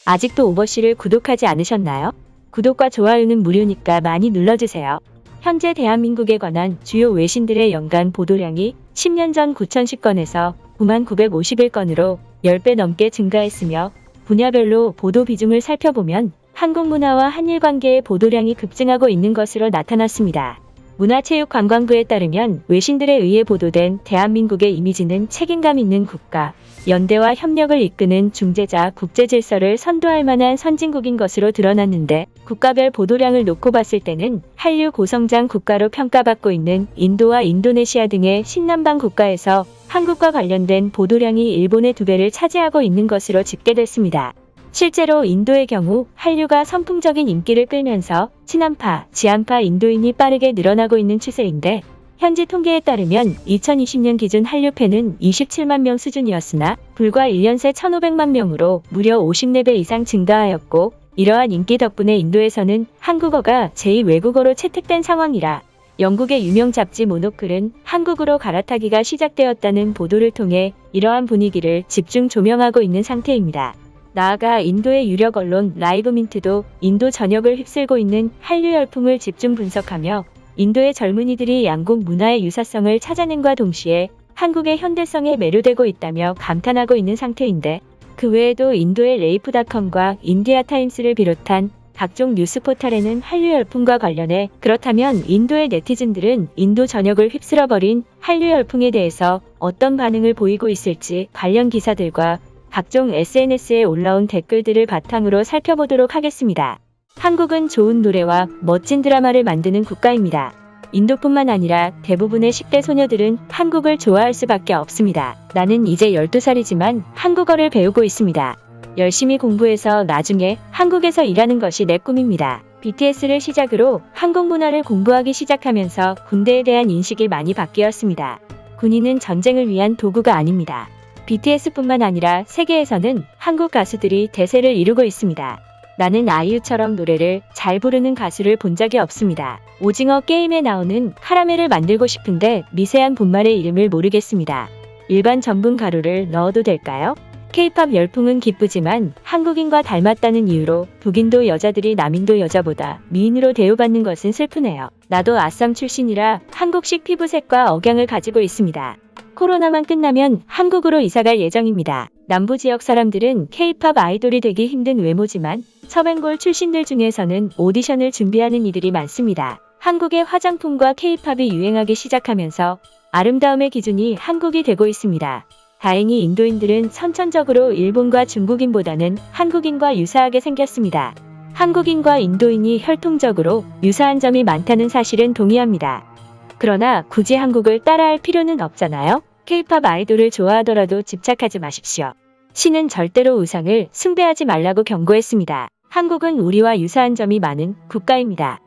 아직도 오버씨를 구독하지 않으셨나요? 구독과 좋아요는 무료니까 많이 눌러주세요. 현재 대한민국에 관한 주요 외신들의 연간 보도량이 10년 전 9,010건에서 99,951건으로 10배 넘게 증가했으며 분야별로 보도 비중을 살펴보면 한국 문화와 한일 관계의 보도량이 급증하고 있는 것으로 나타났습니다. 문화체육관광부에 따르면 외신들에 의해 보도된 대한민국의 이미지는 책임감 있는 국가, 연대와 협력을 이끄는 중재자, 국제질서를 선도할 만한 선진국인 것으로 드러났는데 국가별 보도량을 놓고 봤을 때는 한류 고성장 국가로 평가받고 있는 인도와 인도네시아 등의 신남방 국가에서 한국과 관련된 보도량이 일본의 2배를 차지하고 있는 것으로 집계됐습니다. 실제로 인도의 경우 한류가 선풍적인 인기를 끌면서 친한파, 지한파 인도인이 빠르게 늘어나고 있는 추세인데 현지 통계에 따르면 2020년 기준 한류팬은 27만 명 수준이었으나 불과 1년 새 1,500만 명으로 무려 54배 이상 증가하였고 이러한 인기 덕분에 인도에서는 한국어가 제2외국어로 채택된 상황이라 영국의 유명 잡지 모노클은 한국으로 갈아타기가 시작되었다는 보도를 통해 이러한 분위기를 집중 조명하고 있는 상태입니다. 나아가 인도의 유력 언론 라이브민트도 인도 전역을 휩쓸고 있는 한류 열풍을 집중 분석하며 인도의 젊은이들이 양국 문화의 유사성을 찾아낸과 동시에 한국의 현대성에 매료되고 있다며 감탄하고 있는 상태인데 그 외에도 인도의 레이프닷컴과 인디아타임스를 비롯한 각종 뉴스 포털에는 한류 열풍과 관련해 그렇다면 인도의 네티즌들은 인도 전역을 휩쓸어버린 한류 열풍에 대해서 어떤 반응을 보이고 있을지 관련 기사들과 각종 SNS에 올라온 댓글들을 바탕으로 살펴보도록 하겠습니다. 한국은 좋은 노래와 멋진 드라마를 만드는 국가입니다. 인도뿐만 아니라 대부분의 10대 소녀들은 한국을 좋아할 수밖에 없습니다. 나는 이제 12살이지만 한국어를 배우고 있습니다. 열심히 공부해서 나중에 한국에서 일하는 것이 내 꿈입니다. BTS를 시작으로 한국 문화를 공부하기 시작하면서 군대에 대한 인식이 많이 바뀌었습니다. 군인은 전쟁을 위한 도구가 아닙니다. BTS뿐만 아니라 세계에서는 한국 가수들이 대세를 이루고 있습니다. 나는 아이유처럼 노래를 잘 부르는 가수를 본 적이 없습니다. 오징어 게임에 나오는 카라멜을 만들고 싶은데 미세한 분말의 이름을 모르겠습니다. 일반 전분 가루를 넣어도 될까요? K-팝 열풍은 기쁘지만 한국인과 닮았다는 이유로 북인도 여자들이 남인도 여자보다 미인으로 대우받는 것은 슬프네요. 나도 아쌈 출신이라 한국식 피부색과 억양을 가지고 있습니다. 코로나만 끝나면 한국으로 이사갈 예정입니다. 남부 지역 사람들은 K-팝 아이돌이 되기 힘든 외모지만 서ben골 출신들 중에서는 오디션을 준비하는 이들이 많습니다. 한국의 화장품과 K-팝이 유행하기 시작하면서 아름다움의 기준이 한국이 되고 있습니다. 다행히 인도인들은 선천적으로 일본과 중국인보다는 한국인과 유사하게 생겼습니다. 한국인과 인도인이 혈통적으로 유사한 점이 많다는 사실은 동의합니다. 그러나 굳이 한국을 따라할 필요는 없잖아요. K-팝 아이돌을 좋아하더라도 집착하지 마십시오. 신은 절대로 우상을 숭배하지 말라고 경고했습니다. 한국은 우리와 유사한 점이 많은 국가입니다.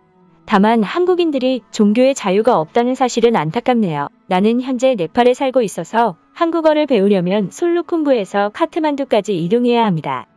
다만 한국인들이 종교의 자유가 없다는 사실은 안타깝네요. 나는 현재 네팔에 살고 있어서 한국어를 배우려면 솔루쿤부에서 카트만두까지 이동해야 합니다.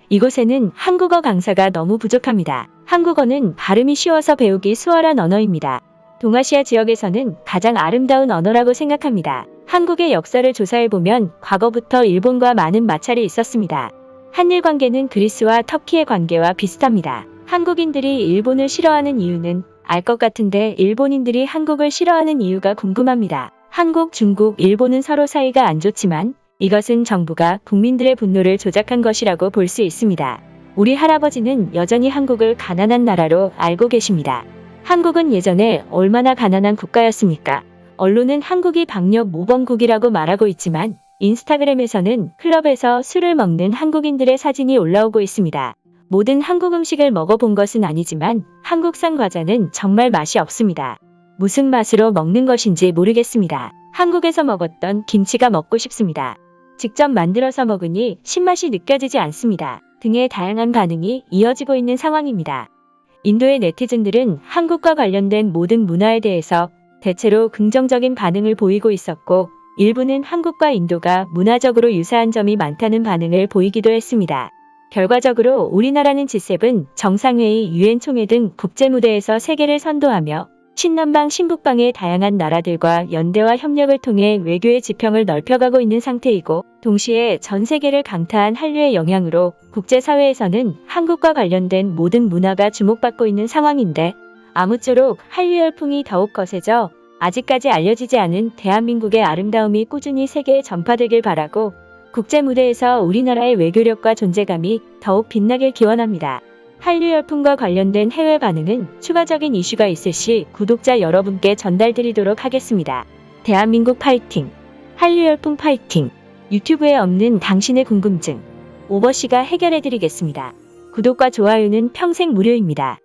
이곳에는 한국어 강사가 너무 부족합니다. 한국어는 발음이 쉬워서 배우기 수월한 언어입니다. 동아시아 지역에서는 가장 아름다운 언어라고 생각합니다. 한국의 역사를 조사해보면 과거부터 일본과 많은 마찰이 있었습니다. 한일 관계는 그리스와 터키의 관계와 비슷합니다. 한국인들이 일본을 싫어하는 이유는 알 것 같은데 일본인들이 한국을 싫어하는 이유가 궁금합니다. 한국, 중국, 일본은 서로 사이가 안 좋지만 이것은 정부가 국민들의 분노를 조작한 것이라고 볼 수 있습니다. 우리 할아버지는 여전히 한국을 가난한 나라로 알고 계십니다. 한국은 예전에 얼마나 가난한 국가였습니까? 언론은 한국이 박력 모범국이라고 말하고 있지만 인스타그램에서는 클럽에서 술을 먹는 한국인들의 사진이 올라오고 있습니다. 모든 한국 음식을 먹어본 것은 아니지만 한국산 과자는 정말 맛이 없습니다. 무슨 맛으로 먹는 것인지 모르겠습니다. 한국에서 먹었던 김치가 먹고 싶습니다. 직접 만들어서 먹으니 신맛이 느껴지지 않습니다. 등의 다양한 반응이 이어지고 있는 상황입니다. 인도의 네티즌들은 한국과 관련된 모든 문화에 대해서 대체로 긍정적인 반응을 보이고 있었고 일부는 한국과 인도가 문화적으로 유사한 점이 많다는 반응을 보이기도 했습니다. 결과적으로 우리나라는 G7, 정상회의, 유엔 총회 등 국제무대에서 세계를 선도하며 신남방 신북방의 다양한 나라들과 연대와 협력을 통해 외교의 지평을 넓혀가고 있는 상태이고 동시에 전 세계를 강타한 한류의 영향으로 국제사회에서는 한국과 관련된 모든 문화가 주목받고 있는 상황인데 아무쪼록 한류 열풍이 더욱 거세져 아직까지 알려지지 않은 대한민국의 아름다움이 꾸준히 세계에 전파되길 바라고 국제 무대에서 우리나라의 외교력과 존재감이 더욱 빛나길 기원합니다. 한류 열풍과 관련된 해외 반응은 추가적인 이슈가 있을 시 구독자 여러분께 전달드리도록 하겠습니다. 대한민국 파이팅! 한류 열풍 파이팅! 유튜브에 없는 당신의 궁금증 오버씨가 해결해드리겠습니다. 구독과 좋아요는 평생 무료입니다.